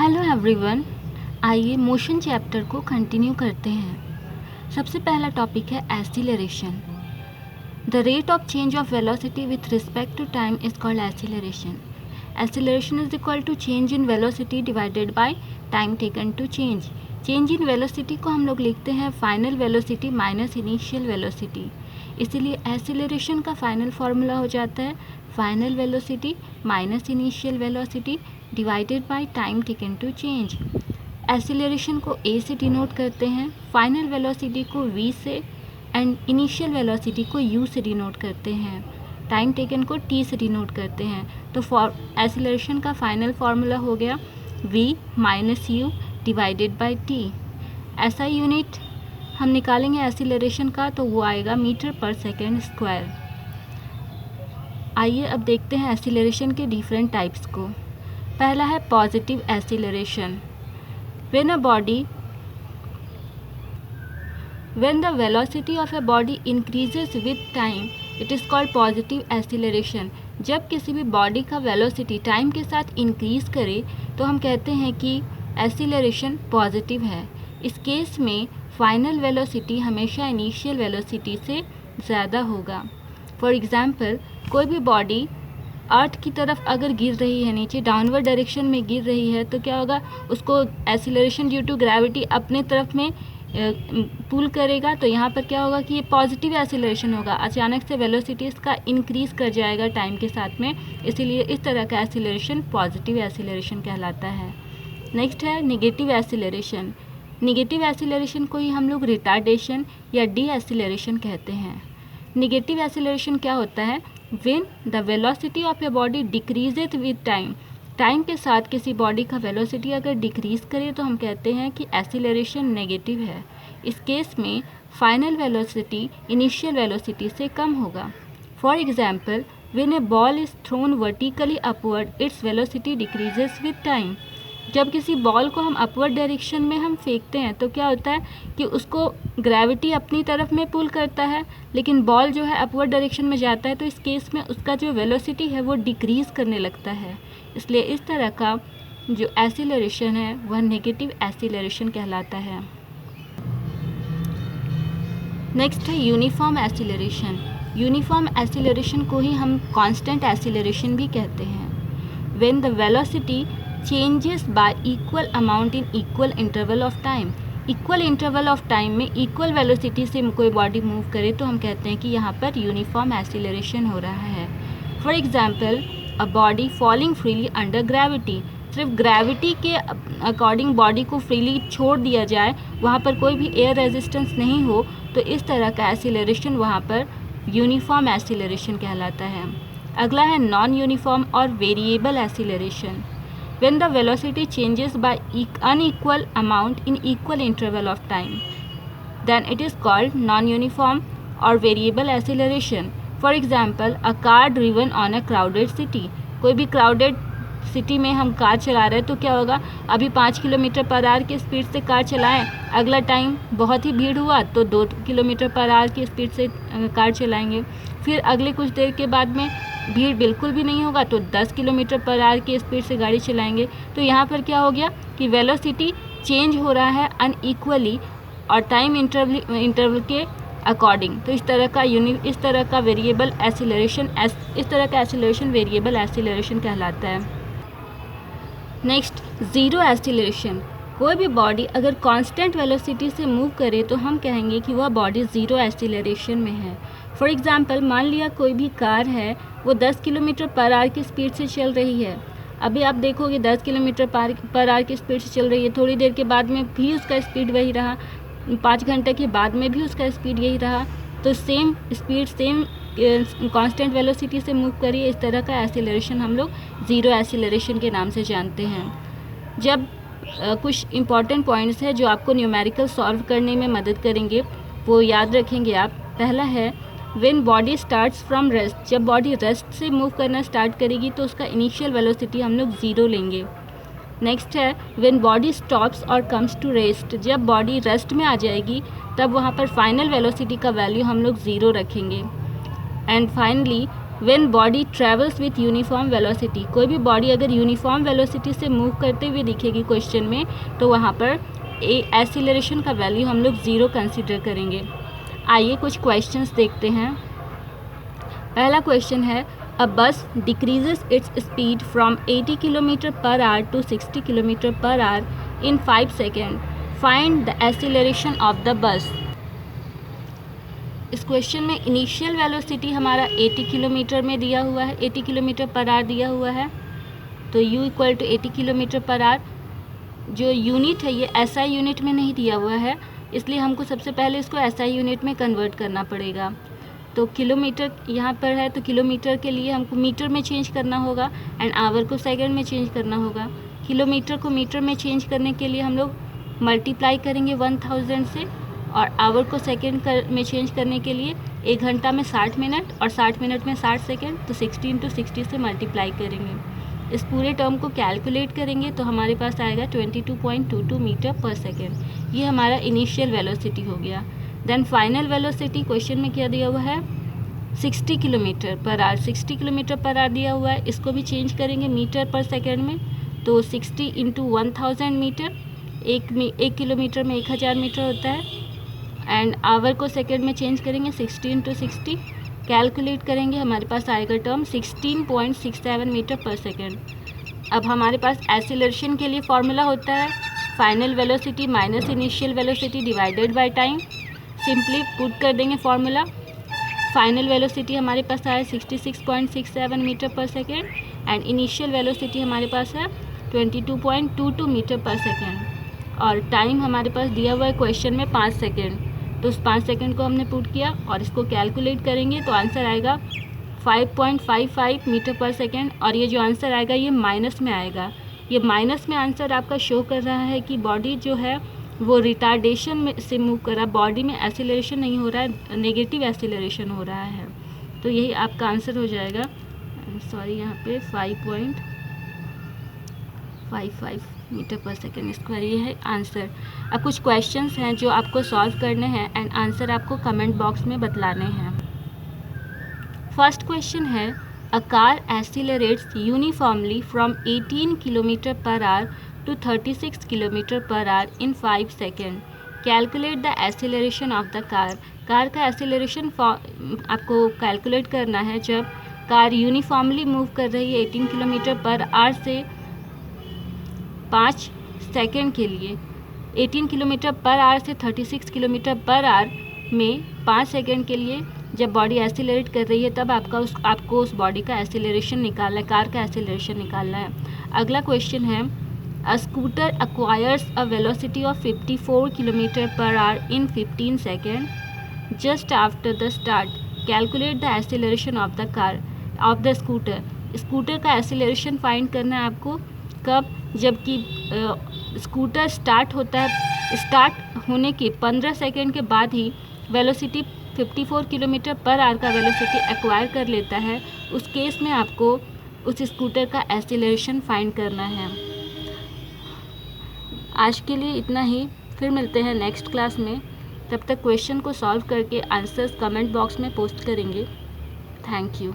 Hello everyone, आइए motion chapter को continue करते हैं। सबसे पहला टॉपिक है acceleration. The rate of change of velocity with respect to time is called acceleration. Acceleration is equal to change in velocity divided by time taken to change. Change in velocity को हम लोग लिखते हैं final velocity minus initial velocity. इसीलिए acceleration का final formula हो जाता है final velocity minus initial velocity divided by time taken to change. Acceleration को ए से डिनोट करते हैं, फाइनल वेलोसिटी को वी से एंड इनिशियल वेलोसिटी को यू से डिनोट करते हैं, टाइम टेकन को टी से डिनोट करते हैं। तो एक्सीलरेशन का फाइनल फार्मूला हो गया v minus u divided by t. ऐसा यूनिट हम निकालेंगे एक्सीलरेशन का तो वो आएगा मीटर पर सेकेंड स्क्वायर। आइए अब देखते हैं एक्सीलरेशन के डिफरेंट टाइप्स को। पहला है positive acceleration. when the velocity of a body increases with time it is called positive acceleration। जब किसी भी बॉडी का वेलोसिटी टाइम के साथ इंक्रीज करे तो हम कहते हैं कि एक्सीलरेशन पॉजिटिव है। इस केस में फाइनल वेलोसिटी हमेशा इनिशियल वेलोसिटी से ज़्यादा होगा। फॉर एग्ज़ाम्पल, कोई भी बॉडी अर्थ की तरफ अगर गिर रही है, नीचे डाउनवर्ड डायरेक्शन में गिर रही है, तो क्या होगा, उसको एक्सीलरेशन ड्यू टू ग्रेविटी अपने तरफ में पुल करेगा। तो यहाँ पर क्या होगा कि ये पॉजिटिव एक्सीलरेशन होगा, अचानक से वेलोसिटी इसका इंक्रीज कर जाएगा टाइम के साथ में, इसीलिए इस तरह का एक्सीलरेशन पॉजिटिव एक्सीलरेशन कहलाता है। नेक्स्ट है निगेटिव एक्सीलरेशन। निगेटिव एक्सीलरेशन को ही हम लोग रिटार्डेशन या डी एक्सीलरेशन कहते हैं। निगेटिव एक्सीलरेशन क्या होता है, when the velocity of a body decreases with time। Time के साथ किसी बॉडी का वेलोसिटी अगर डिक्रीज करे तो हम कहते हैं कि एक्सीलरेशन नेगेटिव है। इस केस में फाइनल वेलोसिटी इनिशियल वेलोसिटी से कम होगा। For example, when a ball is thrown vertically upward its velocity decreases with time। जब किसी बॉल को हम अपवर्ड डायरेक्शन में हम फेंकते हैं तो क्या होता है कि उसको ग्रेविटी अपनी तरफ में पुल करता है, लेकिन बॉल जो है अपवर्ड डायरेक्शन में जाता है, तो इस केस में उसका जो वेलोसिटी है वो डिक्रीज़ करने लगता है। इसलिए इस तरह का जो एक्सीलरेशन है वह नेगेटिव एक्सीलरेशन कहलाता है। नेक्स्ट है यूनिफॉर्म एक्सीलरेशन। यूनिफॉर्म एक्सीलरेशन को ही हम कांस्टेंट एक्सीलरेशन भी कहते हैं। When the velocity changes y equal amount in equal interval of time. Equal interval of time में इक्वल वेलोसिटी से कोई बॉडी मूव करे तो हम कहते हैं कि यहाँ पर यूनिफॉर्म एक्सीलरेशन हो रहा है। For example, a body falling freely under gravity. सिर्फ ग्रेविटी के अकॉर्डिंग बॉडी को फ्रीली छोड़ दिया जाए, वहाँ पर कोई भी एयर रेजिस्टेंस नहीं हो, तो इस तरह का एक्सीलरेशन वहाँ पर यूनिफॉर्म एक्सीलरेशन कहलाता है। अगला है नॉन यूनिफॉर्म और variable acceleration. when the velocity changes by unequal amount in equal interval of time then it is called non-uniform or variable acceleration। for example, a car driven on a crowded city। कोई भी crowded city में हम car चला रहे हैं तो क्या होगा, अभी 5 किलोमीटर पर आवर की स्पीड से कार चलाएं, अगला टाइम बहुत ही भीड़ हुआ तो 2 किलोमीटर पर आवर की स्पीड से कार चलाएंगे, फिर अगले कुछ देर के बाद में भीड़ बिल्कुल भी नहीं होगा तो 10 किलोमीटर पर आवर की स्पीड से गाड़ी चलाएंगे। तो यहाँ पर क्या हो गया कि वेलोसिटी चेंज हो रहा है अनइक्वली और टाइम इंटरवल के अकॉर्डिंग। तो इस तरह का वेरिएबल एक्सीलरेशन वेरिएबल एक्सीलरेशन कहलाता है। Next, zero acceleration. कोई भी बॉडी अगर कांस्टेंट वेलोसिटी से मूव करे तो हम कहेंगे कि वह बॉडी ज़ीरो एक्सीलरेशन में है। फॉर एग्जांपल, मान लिया कोई भी कार है, वो 10 किलोमीटर पर आवर की स्पीड से चल रही है। अभी आप देखोगे 10 किलोमीटर पर आवर की स्पीड से चल रही है, थोड़ी देर के बाद में भी उसका स्पीड वही रहा, 5 घंटे के बाद में भी उसका स्पीड यही रहा, तो same speed same constant velocity से मूव करिए। इस तरह का एक्सीलरेशन हम लोग ज़ीरो एक्सीलरेशन के नाम से जानते हैं। जब कुछ इम्पॉर्टेंट पॉइंट्स है जो आपको न्यूमेरिकल सॉल्व करने में मदद करेंगे, वो याद रखेंगे आप। पहला है when body starts from rest. जब बॉडी रेस्ट से मूव करना स्टार्ट करेगी तो उसका इनिशियल वेलोसिटी हम लोग ज़ीरो लेंगे। नेक्स्ट है व्हेन बॉडी स्टॉप्स और कम्स टू रेस्ट। जब बॉडी रेस्ट में आ जाएगी तब वहाँ पर फाइनल वेलोसिटी का वैल्यू हम लोग ज़ीरो रखेंगे। And finally when body travels with uniform velocity, कोई भी बॉडी अगर यूनिफॉर्म वेलोसिटी से मूव करते हुए दिखेगी क्वेश्चन में, तो वहाँ पर एक्सीलरेशन का वैल्यू हम लोग 0 कंसिडर करेंगे। आइए कुछ क्वेश्चंस देखते हैं। पहला क्वेश्चन है, a bus decreases its speed from 80 kilometre per hour to 60 kilometre per hour in 5 second, find the acceleration of the bus. इस क्वेश्चन में इनिशियल वेलोसिटी हमारा 80 किलोमीटर में दिया हुआ है, 80 किलोमीटर पर आवर दिया हुआ है, तो u equal to 80 kilometre per hour. जो यूनिट है ये SI यूनिट में नहीं दिया हुआ है, इसलिए हमको सबसे पहले इसको SI यूनिट में कन्वर्ट करना पड़ेगा। तो किलोमीटर यहाँ पर है, तो किलोमीटर के लिए हमको मीटर में चेंज करना होगा एंड आवर को सेकंड में चेंज करना होगा। किलोमीटर को मीटर में चेंज करने के लिए हम लोग मल्टीप्लाई करेंगे 1000 से, और आवर को सेकंड में चेंज करने के लिए 1 घंटा में 60 मिनट और 60 मिनट में 60 सेकंड, तो 60 × 60 से मल्टीप्लाई करेंगे। इस पूरे टर्म को कैलकुलेट करेंगे तो हमारे पास आएगा 22.22 मीटर पर सेकेंड। ये हमारा इनिशियल वेलोसिटी हो गया। देन फाइनल वेलोसिटी क्वेश्चन में क्या दिया हुआ है, 60 kilometre per our, 60 kilometre per our दिया हुआ है। इसको भी चेंज करेंगे मीटर पर सेकेंड में, तो 60 × 1000 मीटर, 1 किलोमीटर में 1000 मीटर होता है, एंड आवर को सेकेंड में चेंज करेंगे 60 × 60, कैलकुलेट करेंगे, हमारे पास आएगा टर्म 16.67 मीटर पर सेकेंड। अब हमारे पास एक्सीलरेशन के लिए फॉर्मूला होता है final velocity minus initial velocity divided by time. Simply put कर देंगे फॉर्मूला। फाइनल वेलोसिटी हमारे पास है 66.67 मीटर पर सेकेंड एंड इनिशियल वेलोसिटी हमारे पास है 22.22 मीटर पर सेकेंड, और टाइम हमारे पास दिया हुआ है क्वेश्चन में 5 सेकेंड। तो उस 5 सेकेंड को हमने पुट किया और इसको कैलकुलेट करेंगे तो आंसर आएगा 5.55 मीटर पर सेकेंड। और ये जो आंसर आएगा ये माइनस में आएगा। ये माइनस में आंसर आपका शो कर रहा है कि बॉडी जो है वो रिटार्डेशन में से मूव कर रहा है, बॉडी में एक्सीलरेशन नहीं हो रहा है, नेगेटिव एक्सीलरेशन हो रहा है। तो यही आपका आंसर हो जाएगा, सॉरी यहाँ पे 5.55 मीटर पर सेकेंड स्क्वायर, ये है आंसर। अब कुछ क्वेश्चंस हैं जो आपको सॉल्व करने हैं एंड आंसर आपको कमेंट बॉक्स में बतलाने हैं। फर्स्ट क्वेश्चन है, a car accelerates uniformly from 18 kilometre per hour to 36 kilometre per hour in 5 second, calculate the acceleration of the car. Car का एक्सीलरेशन आपको कैलकुलेट करना है जब कार यूनिफॉर्मली मूव कर रही है 18 किलोमीटर पर आवर से 5 सेकेंड के लिए। 18 किलोमीटर पर आवर से 36 किलोमीटर पर आवर में 5 सेकेंड के लिए जब बॉडी एक्सीलरेट कर रही है तब आपको उस बॉडी का एक्सीलरेशन निकालना है, कार का एक्सीलरेशन निकालना है। अगला क्वेश्चन है, a scooter acquires a velocity of 54 kilometre per hour in 15 second just after the start, calculate the acceleration of the car of the scooter. Scooter का एक्सीलरेशन फाइंड करना है आपको कब, जबकि स्कूटर स्टार्ट होता है, स्टार्ट होने के 15 सेकेंड के बाद ही वेलोसिटी 54 किलोमीटर पर आवर का वेलोसिटी एक्वायर कर लेता है। उस केस में आपको उस स्कूटर का एक्सीलरेशन फाइंड करना है। आज के लिए इतना ही, फिर मिलते हैं नेक्स्ट क्लास में। तब तक क्वेश्चन को सॉल्व करके आंसर्स कमेंट बॉक्स में पोस्ट करेंगे। Thank you.